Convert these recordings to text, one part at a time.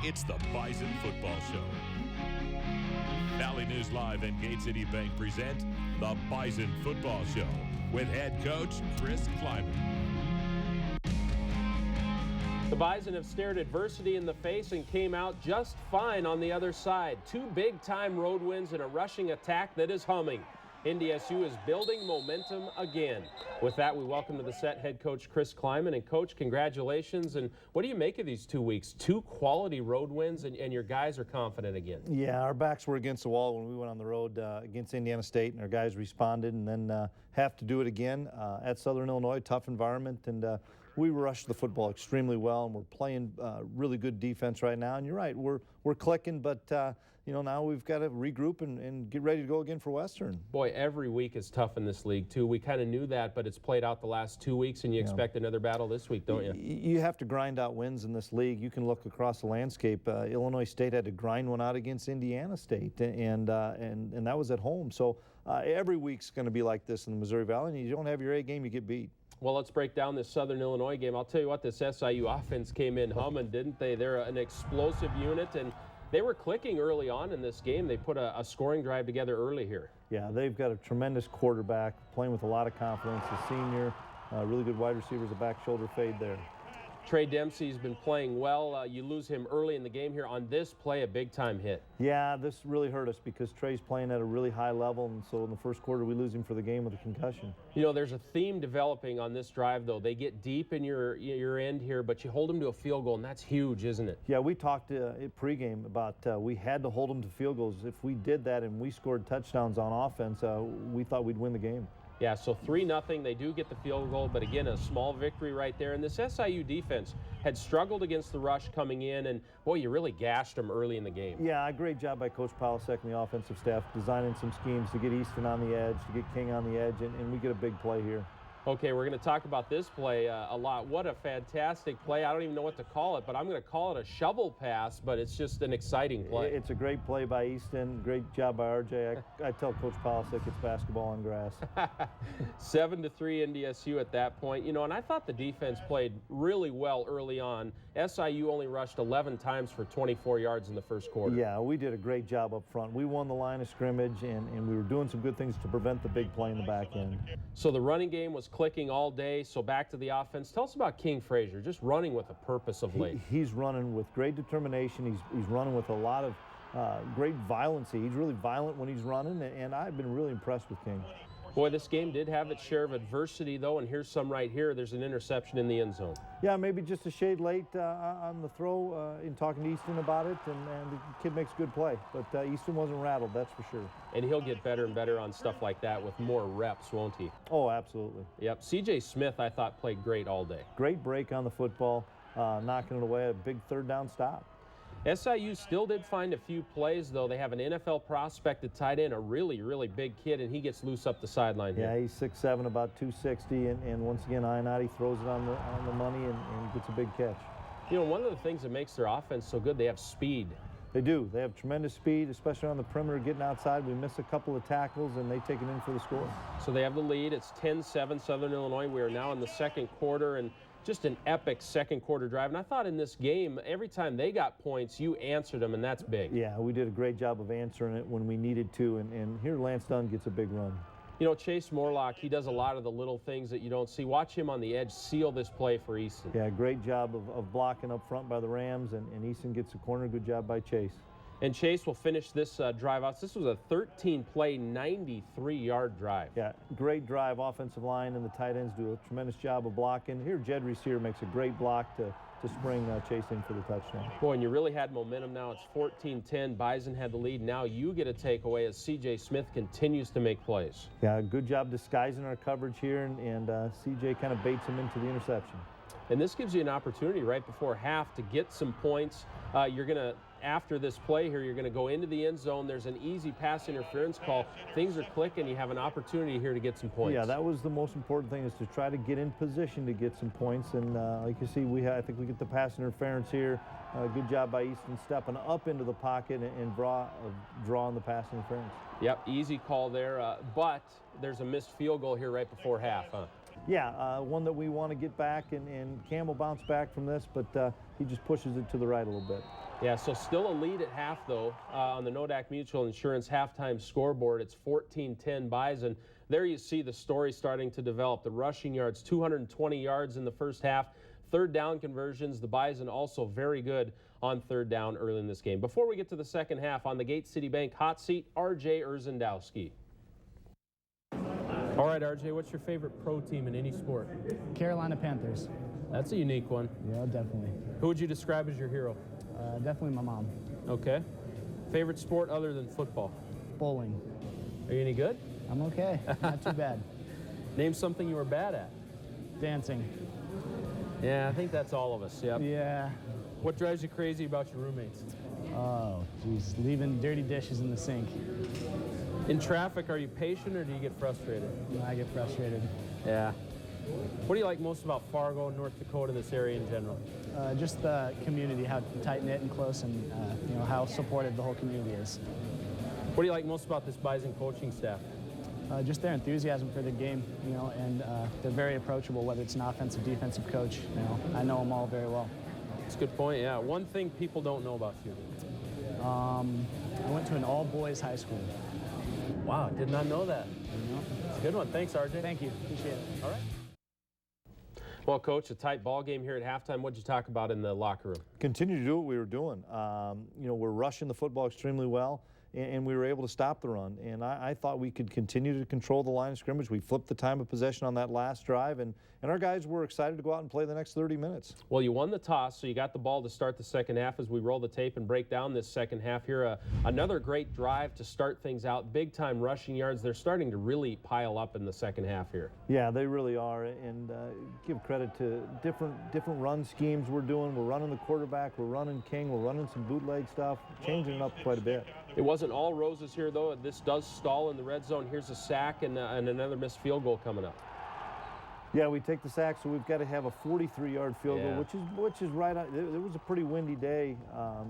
It's the Bison Football Show. Valley News Live and Gate City Bank present the Bison Football Show with head coach Chris Kleiman. The Bison have stared adversity in the face and came out just fine on the other side. 2 big-time road wins and a rushing attack that is humming. NDSU is building momentum again. With that, we welcome to the set head coach Chris Kleiman. And Coach, congratulations. And what do you make of these 2 weeks? 2 quality road wins, and your guys are confident again. Yeah, our backs were against the wall when we went on the road against Indiana State, and our guys responded, and then have to do it again at Southern Illinois. Tough environment, and we rushed the football extremely well, and we're playing really good defense right now. And you're right, we're clicking, but you know, now we've got to regroup and get ready to go again for Western. Boy, every week is tough in this league too. We kind of knew that, but it's played out the last 2 weeks, and you expect another battle this week, don't you? You have to grind out wins in this league. You can look across the landscape. Illinois State had to grind one out against Indiana State, and that was at home. So every week's going to be like this in the Missouri Valley, and you don't have your A game, you get beat. Well, let's break down this Southern Illinois game. I'll tell you what, this SIU offense came in humming, didn't they? They're an explosive unit, and they were clicking early on in this game. They put a scoring drive together early here. Yeah, they've got a tremendous quarterback, playing with a lot of confidence. A senior, really good wide receivers, a back shoulder fade there. Trey Dempsey's been playing well. You lose him early in the game here. On this play, a big-time hit. Yeah, this really hurt us because Trey's playing at a really high level, and so in the first quarter we lose him for the game with a concussion. You know, there's a theme developing on this drive, though. They get deep in your end here, but you hold them to a field goal, and that's huge, isn't it? Yeah, we talked at pregame about we had to hold them to field goals. If we did that and we scored touchdowns on offense, we thought we'd win the game. Yeah, so 3-0. They do get the field goal, but again, a small victory right there. And this SIU defense had struggled against the rush coming in, and boy, you really gashed them early in the game. Yeah, a great job by Coach Polasek and the offensive staff designing some schemes to get Easton on the edge, to get King on the edge, and we get a big play here. Okay, we're going to talk about this play a lot. What a fantastic play. I don't even know what to call it, but I'm going to call it a shovel pass, but it's just an exciting play. It's a great play by Easton. Great job by RJ. I tell Coach Polasek it's basketball on grass. 7-3 NDSU at that point. You know, and I thought the defense played really well early on. SIU only rushed 11 times for 24 yards in the first quarter. Yeah, we did a great job up front. We won the line of scrimmage, and we were doing some good things to prevent the big play in the back end. So the running game was clicking all day. So back to the offense. Tell us about King Frazier, just running with a purpose of late. He's running with great determination. He's running with a lot of great violency. He's really violent when he's running, and I've been really impressed with King. Boy, this game did have its share of adversity, though, and here's some right here. There's an interception in the end zone. Yeah, maybe just a shade late on the throw in talking to Easton about it, and the kid makes a good play. But Easton wasn't rattled, that's for sure. And he'll get better and better on stuff like that with more reps, won't he? Oh, absolutely. Yep. C.J. Smith, I thought, played great all day. Great break on the football, knocking it away, a big third down stop. SIU still did find a few plays, though. They have an NFL prospect at tight end, a really, really big kid, and he gets loose up the sideline here. Yeah, he's 6'7", about 260, and once again, Ionati throws it on the money and gets a big catch. You know, one of the things that makes their offense so good, they have speed. They do. They have tremendous speed, especially on the perimeter, getting outside. We miss a couple of tackles, and they take it in for the score. So they have the lead. It's 10-7 Southern Illinois. We are now in the second quarter, and just an epic second quarter drive. And I thought in this game, every time they got points, you answered them, and that's big. Yeah, we did a great job of answering it when we needed to, and here Lance Dunn gets a big run. You know, Chase Morlock, he does a lot of the little things that you don't see. Watch him on the edge seal this play for Easton. Yeah, great job of blocking up front by the Rams, and Easton gets the corner. Good job by Chase. And Chase will finish this drive out. This was a 13-play, 93-yard drive. Yeah, great drive. Offensive line and the tight ends do a tremendous job of blocking. Here, Jed Resear makes a great block to spring Chase in for the touchdown. Boy, and you really had momentum now. It's 14-10. Bison had the lead. Now you get a takeaway as C.J. Smith continues to make plays. Yeah, good job disguising our coverage here, and C.J. kind of baits him into the interception. And this gives you an opportunity right before half to get some points. You're going to, after this play here, you're going to go into the end zone. There's an easy pass interference call. Things are clicking. You have an opportunity here to get some points. Yeah, that was the most important thing, is to try to get in position to get some points. And like you see, I think we get the pass interference here. Good job by Easton stepping up into the pocket and drawing the pass interference. Yep, easy call there. But there's a missed field goal here right before half, huh? Yeah, one that we want to get back, and Cam will bounce back from this, but he just pushes it to the right a little bit. Yeah, so still a lead at half, though, on the Nodak Mutual Insurance halftime scoreboard. It's 14-10 Bison. There you see the story starting to develop. The rushing yards, 220 yards in the first half. Third down conversions, the Bison also very good on third down early in this game. Before we get to the second half, on the Gate City Bank hot seat, R.J. Urzendowski. All right, R.J., what's your favorite pro team in any sport? Carolina Panthers. That's a unique one. Yeah, definitely. Who would you describe as your hero? Definitely my mom. Okay. Favorite sport other than football? Bowling. Are you any good? I'm okay. Not too bad. Name something you were bad at. Dancing. Yeah, I think that's all of us, yep. Yeah. What drives you crazy about your roommates? Oh, geez. Leaving dirty dishes in the sink. In traffic, are you patient or do you get frustrated? I get frustrated. Yeah. What do you like most about Fargo, North Dakota, this area in general? Just the community, how tight-knit and close, and you know, how supportive the whole community is. What do you like most about this Bison coaching staff? Just their enthusiasm for the game, you know, and they're very approachable, whether it's an offensive, defensive coach. You know, I know them all very well. That's a good point, yeah. One thing people don't know about you. I went to an all-boys high school. Wow, did not know that. You know? It's a good one. Thanks, RJ. Thank you. Appreciate it. All right. Well, Coach, a tight ball game here at halftime. What did you talk about in the locker room? Continue to do what we were doing. You know, we're rushing the football extremely well, and we were able to stop the run. And I thought we could continue to control the line of scrimmage. We flipped the time of possession on that last drive, and our guys were excited to go out and play the next 30 minutes. Well, you won the toss, so you got the ball to start the second half. As we roll the tape and break down this second half here, another great drive to start things out. Big-time rushing yards. They're starting to really pile up in the second half here. Yeah, they really are, and give credit to different run schemes we're doing. We're running the quarterback, we're running King, we're running some bootleg stuff, changing it up quite a bit. It wasn't all roses here, though. This does stall in the red zone. Here's a sack and another missed field goal coming up. Yeah, we take the sack, so we've got to have a 43-yard field goal, which is right on. It was a pretty windy day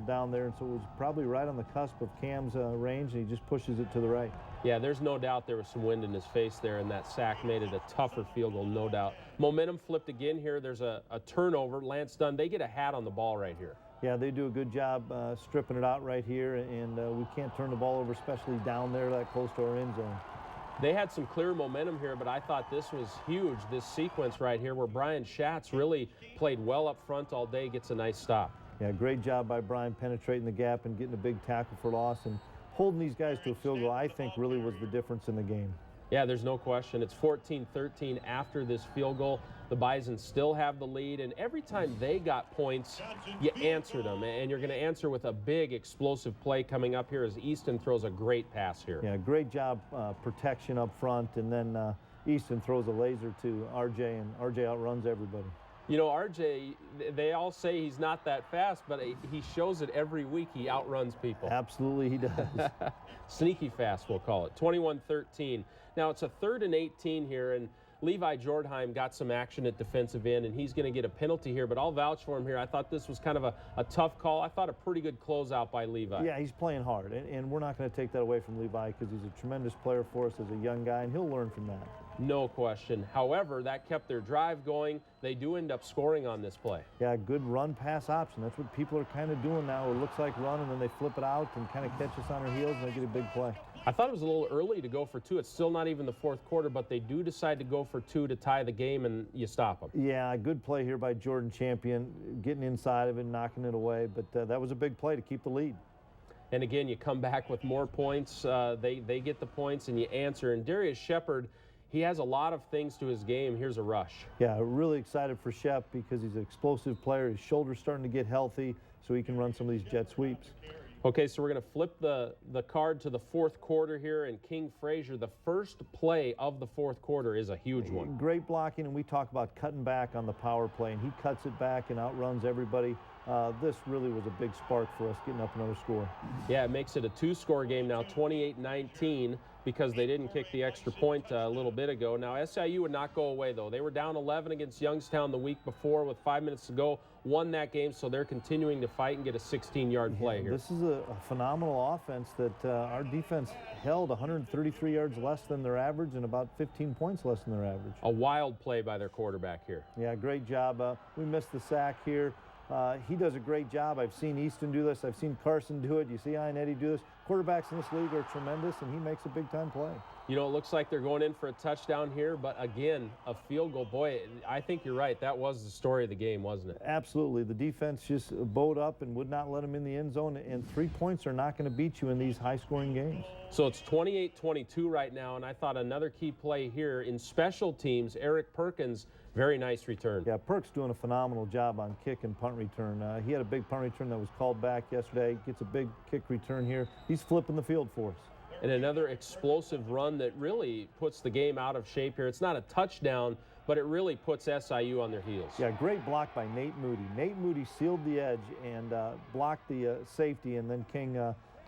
down there, and so it was probably right on the cusp of Cam's range, and he just pushes it to the right. Yeah, there's no doubt there was some wind in his face there, and that sack made it a tougher field goal, no doubt. Momentum flipped again here. There's a turnover. Lance Dunn, they get a hat on the ball right here. Yeah, they do a good job stripping it out right here, and we can't turn the ball over, especially down there that close to our end zone. They had some clear momentum here, but I thought this was huge, this sequence right here where Brian Schatz really played well up front all day, gets a nice stop. Yeah, great job by Brian penetrating the gap and getting a big tackle for loss, and holding these guys to a field goal, I think, really was the difference in the game. Yeah, there's no question. It's 14-13 after this field goal. The Bison still have the lead, and every time they got points, you answered them, and you're going to answer with a big explosive play coming up here as Easton throws a great pass here. Yeah, great job protection up front, and then Easton throws a laser to RJ, and RJ outruns everybody. You know, RJ, they all say he's not that fast, but he shows it every week. He outruns people. Absolutely, he does. Sneaky fast, we'll call it. 21-13. Now, it's a 3rd and 18 here, and Levi Jordheim got some action at defensive end, and he's going to get a penalty here, but I'll vouch for him here. I thought this was kind of a tough call. I thought a pretty good closeout by Levi. Yeah, he's playing hard, and we're not going to take that away from Levi because he's a tremendous player for us as a young guy, and he'll learn from that. No question. However, that kept their drive going. They do end up scoring on this play. Yeah, good run-pass option. That's what people are kind of doing now. It looks like run, and then they flip it out and kind of catch us on our heels, and they get a big play. I thought it was a little early to go for 2. It's still not even the 4th quarter, but they do decide to go for 2 to tie the game, and you stop them. Yeah, good play here by Jordan Champion, getting inside of it, knocking it away, but that was a big play to keep the lead. And again, you come back with more points. They get the points, and you answer. And Darius Shepard, he has a lot of things to his game. Here's a rush. Yeah, really excited for Shep because he's an explosive player. His shoulder's starting to get healthy, so he can run some of these jet sweeps. Okay, so we're going to flip the card to the 4th quarter here, and King Frazier, the first play of the 4th quarter, is a huge one. Great blocking, and we talk about cutting back on the power play, and he cuts it back and outruns everybody. this really was a big spark for us getting up another score. Yeah, it makes it a two-score game now, 28-19, because they didn't kick the extra point a little bit ago. Now, SIU would not go away, though. They were down 11 against Youngstown the week before with 5 minutes to go, won that game, so they're continuing to fight and get a 16-yard play here. This is a phenomenal offense that our defense held 133 yards less than their average and about 15 points less than their average. A wild play by their quarterback here. Yeah, great job. We missed the sack here. He does a great job. I've seen Easton do this. I've seen Carson do it. You see Ian Eddie do this. Quarterbacks in this league are tremendous, and he makes a big-time play. You know, it looks like they're going in for a touchdown here, but again, a field goal. Boy, I think you're right. That was the story of the game, wasn't it? Absolutely. The defense just bowed up and would not let them in the end zone, and 3 points are not going to beat you in these high-scoring games. So it's 28-22 right now, and I thought another key play here in special teams, Eric Perkins, very nice return. Yeah, Perk's doing a phenomenal job on kick and punt return. He had a big punt return that was called back yesterday. Gets a big kick return here. He's flipping the field for us. And another explosive run that really puts the game out of shape here. It's not a touchdown, but it really puts SIU on their heels. Yeah, great block by Nate Moody. Nate Moody sealed the edge and blocked the safety, and then King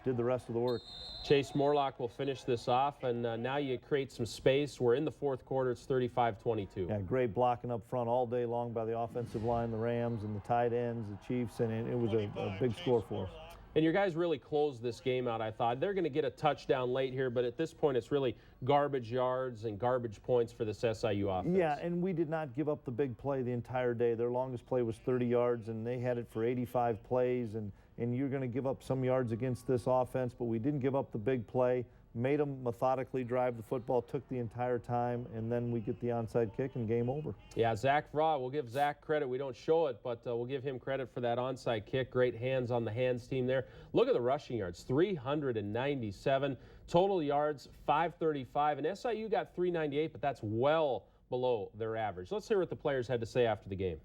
did the rest of the work. Chase Morlock will finish this off, and now you create some space. We're in the fourth quarter. It's 35-22. Yeah, great blocking up front all day long by the offensive line, the Rams and the tight ends, the Chiefs, and it was a big score for us. And your guys really closed this game out, I thought. They're going to get a touchdown late here, but at this point it's really garbage yards and garbage points for this SIU offense. Yeah, and we did not give up the big play the entire day. Their longest play was 30 yards, and they had it for 85 plays, and you're going to give up some yards against this offense, but we didn't give up the big play. Made them methodically drive the football, took the entire time, and then we get the onside kick and game over. Yeah, Zach Vraw, we'll give Zach credit. We don't show it, but we'll give him credit for that onside kick. Great hands on the hands team there. Look at the rushing yards, 397. Total yards, 535. And SIU got 398, but that's well below their average. Let's hear what the players had to say after the game.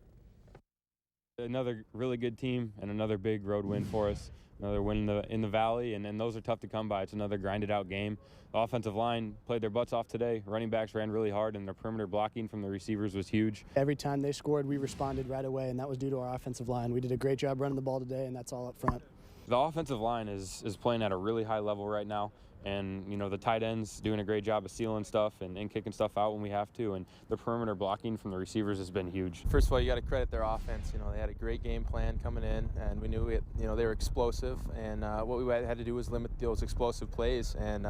Another really good team and another big road win for us. Another win in the Valley, and those are tough to come by. It's another grinded-out game. The offensive line played their butts off today. Running backs ran really hard, and their perimeter blocking from the receivers was huge. Every time they scored, we responded right away, and that was due to our offensive line. We did a great job running the ball today, and that's all up front. The offensive line is playing at a really high level right now. And, you know, the tight ends doing a great job of sealing stuff and kicking stuff out when we have to. And the perimeter blocking from the receivers has been huge. First of all, you got to credit their offense. You know, they had a great game plan coming in, and we knew they were explosive. And what we had to do was limit those explosive plays and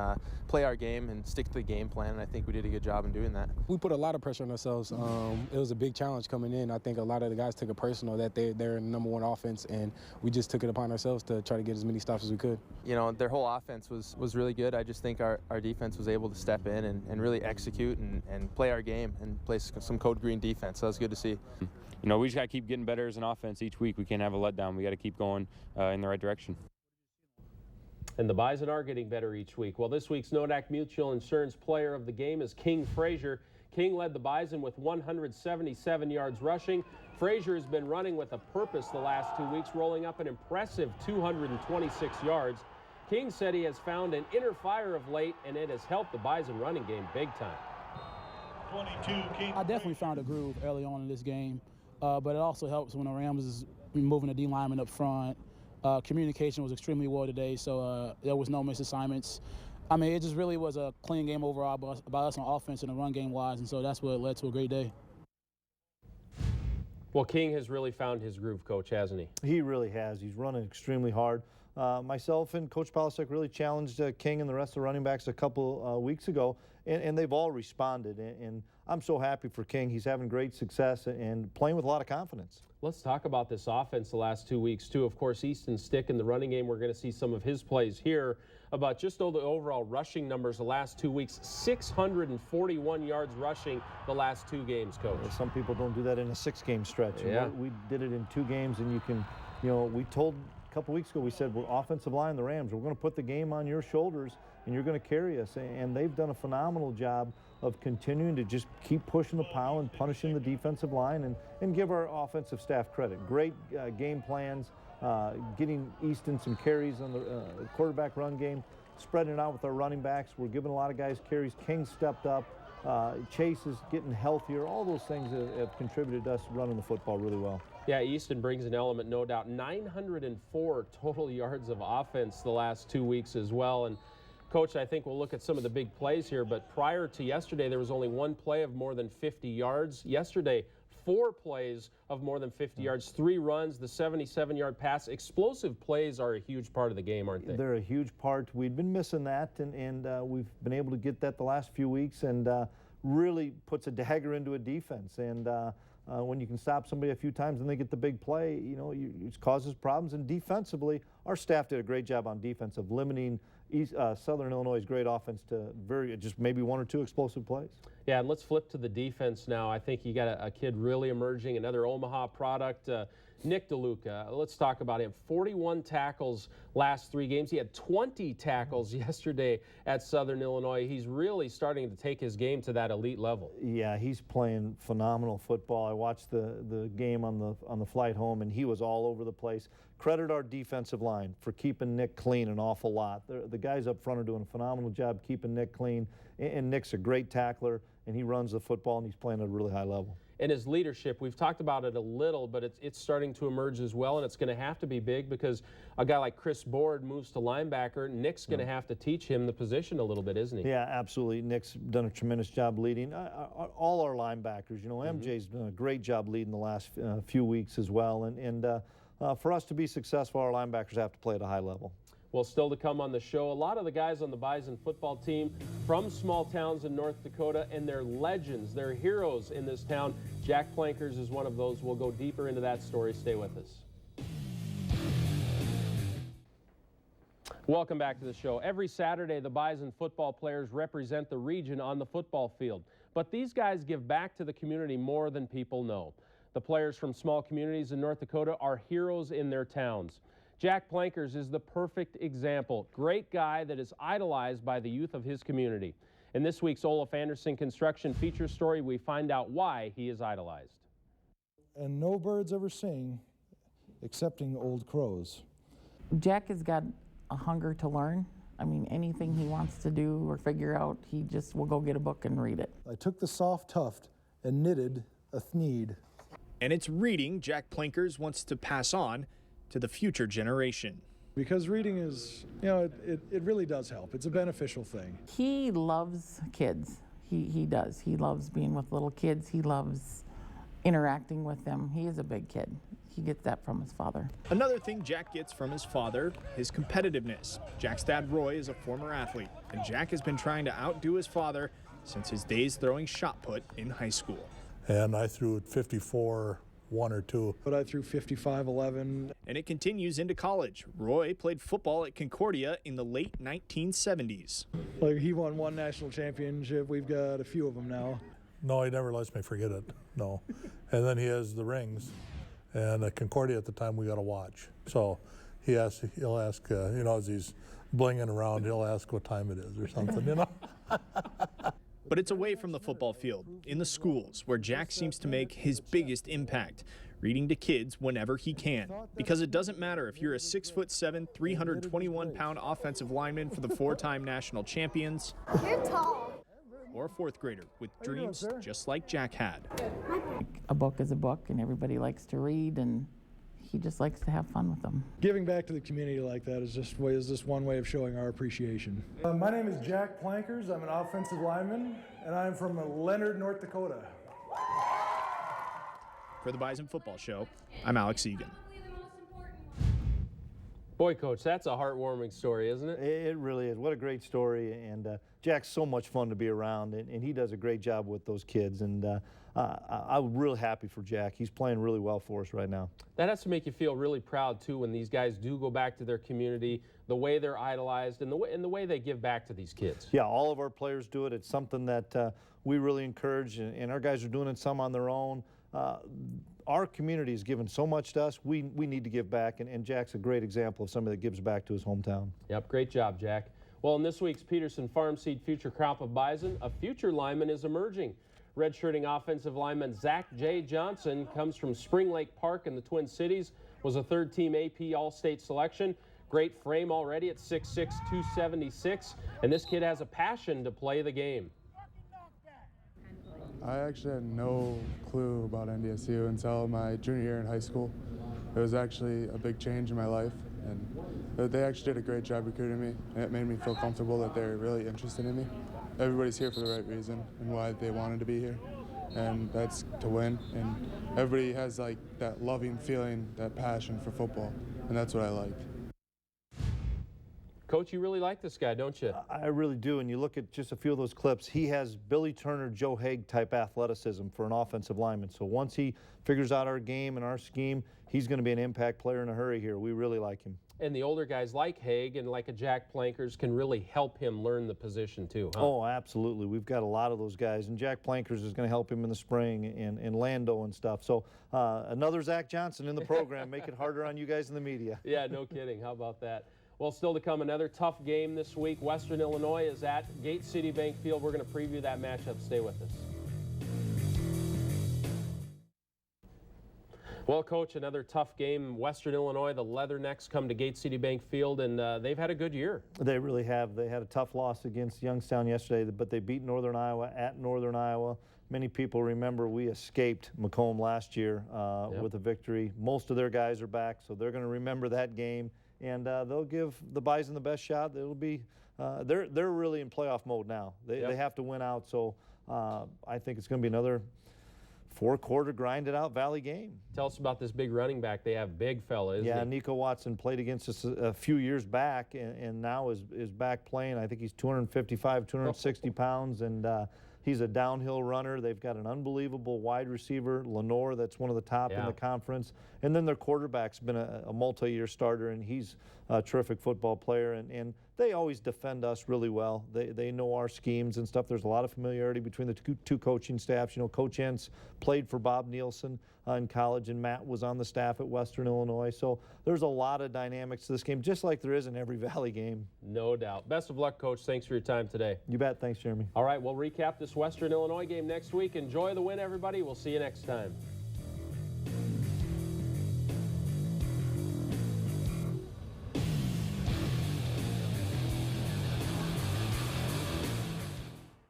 play our game and stick to the game plan. And I think we did a good job in doing that. We put a lot of pressure on ourselves. It was a big challenge coming in. I think a lot of the guys took it personal that they're the number one offense, and we just took it upon ourselves to try to get as many stops as we could. You know, their whole offense was really good. I just think our defense was able to step in and really execute and play our game and play some code green defense. So that was good to see. You know, we just got to keep getting better as an offense each week. We can't have a letdown. We got to keep going in the right direction. And the Bison are getting better each week. Well, this week's Nodak Mutual Insurance Player of the Game is King Frazier. King led the Bison with 177 yards rushing. Frazier has been running with a purpose the last 2 weeks, rolling up an impressive 226 yards. King said he has found an inner fire of late, and it has helped the Bison running game big time. 22, King. I definitely found a groove early on in this game, but it also helps when the Rams is moving the D lineman up front. Communication was extremely well today, so there was no misassignments. I mean, it just really was a clean game overall about us on offense and the run game wise, and so that's what led to a great day. Well, King has really found his groove, Coach, hasn't he? He really has. He's running extremely hard. Myself and Coach Palasek really challenged King and the rest of the running backs a couple weeks ago, and they've all responded. And I'm so happy for King. He's having great success and playing with a lot of confidence. Let's talk about this offense the last 2 weeks, too. Of course, Easton Stick in the running game. We're going to see some of his plays here. About just over the overall rushing numbers the last 2 weeks, 641 yards rushing the last 2 games, Coach. Some people don't do that in a 6-game stretch. Yeah. We did it in 2 games, and you can, we told a couple weeks ago, we said, we're offensive line, the Rams, we're going to put the game on your shoulders, and you're going to carry us. And they've done a phenomenal job of continuing to just keep pushing the pile and punishing the defensive line and give our offensive staff credit. Great game plans, getting Easton some carries on the quarterback run game, spreading it out with our running backs. We're giving a lot of guys carries. King stepped up. Chase is getting healthier. All those things have contributed to us running the football really well. Yeah, Easton brings an element, no doubt. 904 total yards of offense the last 2 weeks as well. And Coach, I think we'll look at some of the big plays here, but prior to yesterday, there was only one play of more than 50 yards. Yesterday, 4 plays of more than 50 yards, 3 runs, the 77-yard pass. Explosive plays are a huge part of the game, aren't they? They're a huge part. We've been missing that, and we've been able to get that the last few weeks, and really puts a dagger into a defense. And when you can stop somebody a few times and they get the big play, you know, it causes problems. And defensively, our staff did a great job on defense of limiting Southern Illinois' great offense to just maybe 1 or 2 explosive plays. Yeah, and let's flip to the defense now. I think you got a kid really emerging, another Omaha product, Nick DeLuca. Let's talk about him. 41 tackles last 3 games. He had 20 tackles yesterday at Southern Illinois. He's really starting to take his game to that elite level. Yeah, he's playing phenomenal football. I watched the game on the flight home, and he was all over the place. Credit our defensive line for keeping Nick clean an awful lot. The guys up front are doing a phenomenal job keeping Nick clean, and Nick's a great tackler, and he runs the football, and he's playing at a really high level. And his leadership, we've talked about it a little, but it's starting to emerge as well, and it's going to have to be big because a guy like Chris Board moves to linebacker. Nick's going to have to teach him the position a little bit, isn't he? Yeah, absolutely. Nick's done a tremendous job leading. All our linebackers, you know, MJ's done a great job leading the last few weeks as well, and for us to be successful, our linebackers have to play at a high level. Well, still to come on the show, a lot of the guys on the Bison football team from small towns in North Dakota, and they're legends, they're heroes in this town. Jack Plankers is one of those. We'll go deeper into that story. Stay with us. Welcome back to the show. Every Saturday, the Bison football players represent the region on the football field. But these guys give back to the community more than people know. The players from small communities in North Dakota are heroes in their towns. Jack Plankers is the perfect example. Great guy that is idolized by the youth of his community. In this week's Olaf Anderson Construction feature story, we find out why he is idolized. And no birds ever sing, excepting old crows. Jack has got a hunger to learn. I mean, anything he wants to do or figure out, he just will go get a book and read it. I took the soft tuft and knitted a thneed. And it's reading Jack Plankers wants to pass on to the future generation. Because reading is, you know, it really does help. It's a beneficial thing. He loves kids. He does. He loves being with little kids. He loves interacting with them. He is a big kid. He gets that from his father. Another thing Jack gets from his father, his competitiveness. Jack's dad, Roy, is a former athlete, and Jack has been trying to outdo his father since his days throwing shot put in high school. And I threw at 54, 1 or 2. But I threw 55, 11. And it continues into college. Roy played football at Concordia in the late 1970s. Like, he won 1 national championship. We've got a few of them now. No, he never lets me forget it, no. And then he has the rings. And at Concordia at the time, we got a watch. So he'll ask, you know, as he's blinging around, he'll ask what time it is or something, you know. But it's away from the football field, in the schools, where Jack seems to make his biggest impact, reading to kids whenever he can. Because it doesn't matter if you're a 6'7", 321-pound offensive lineman for the 4-time national champions. You're tall. Or a 4th grader with dreams just like Jack had. A book is a book, and everybody likes to read, and he just likes to have fun with them. Giving back to the community like that is just one way of showing our appreciation. My name is Jack Plankers. I'm an offensive lineman, and I'm from Leonard, North Dakota. For the Bison Football Show, I'm Alex Egan. Boy, Coach, that's a heartwarming story, isn't it? It really is. What a great story. And Jack's so much fun to be around, and he does a great job with those kids. And I'm really happy for Jack. He's playing really well for us right now. That has to make you feel really proud, too, when these guys do go back to their community, the way they're idolized, and the way they give back to these kids. Yeah, all of our players do it. It's something that we really encourage, and our guys are doing it some on their own. Our community has given so much to us. We need to give back, and Jack's a great example of somebody that gives back to his hometown. Yep, great job, Jack. Well, in this week's Peterson Farm Seed Future Crop of Bison, a future lineman is emerging. Redshirting offensive lineman Zach J. Johnson comes from Spring Lake Park in the Twin Cities, was a 3rd-team AP All-State selection. Great frame already at 6'6", 276, and this kid has a passion to play the game. I actually had no clue about NDSU until my junior year in high school. It was actually a big change in my life, and they actually did a great job recruiting me, and it made me feel comfortable that they're really interested in me. Everybody's here for the right reason and why they wanted to be here, and that's to win. And everybody has like that loving feeling, that passion for football, and that's what I liked. Coach, you really like this guy, don't you? I really do, and you look at just a few of those clips, he has Billy Turner, Joe Haig type athleticism for an offensive lineman. So once he figures out our game and our scheme, he's going to be an impact player in a hurry here. We really like him. And the older guys like Haig and like a Jack Plankers can really help him learn the position too, huh? Oh, absolutely. We've got a lot of those guys, and Jack Plankers is going to help him in the spring, and Lando and stuff. So another Zach Johnson in the program, make it harder on you guys in the media. Yeah, no kidding. How about that? Well, still to come, another tough game this week. Western Illinois is at Gate City Bank Field. We're going to preview that matchup. Stay with us. Well, Coach, another tough game. Western Illinois, the Leathernecks come to Gate City Bank Field, and they've had a good year. They really have. They had a tough loss against Youngstown yesterday, but they beat Northern Iowa at Northern Iowa. Many people remember we escaped Macomb last year with a victory. Most of their guys are back, so they're going to remember that game. And they'll give the Bison the best shot. It'll be they're really in playoff mode now. They have to win out. So I think it's going to be another four-quarter grinded out Valley game. Tell us about this big running back they have, big fella, isn't he? Yeah, Nico Watson played against us a few years back, and now is back playing. I think he's 255, 260 pounds, and he's a downhill runner. They've got an unbelievable wide receiver, Lenore, that's one of the top in the conference. And then their quarterback's been a multi-year starter, and he's a terrific football player. And they always defend us really well. They know our schemes and stuff. There's a lot of familiarity between the two coaching staffs. You know, Coach Entz played for Bob Nielsen in college, and Matt was on the staff at Western Illinois. So there's a lot of dynamics to this game, just like there is in every Valley game. No doubt. Best of luck, Coach. Thanks for your time today. You bet. Thanks, Jeremy. All right, we'll recap this Western Illinois game next week. Enjoy the win, everybody. We'll see you next time.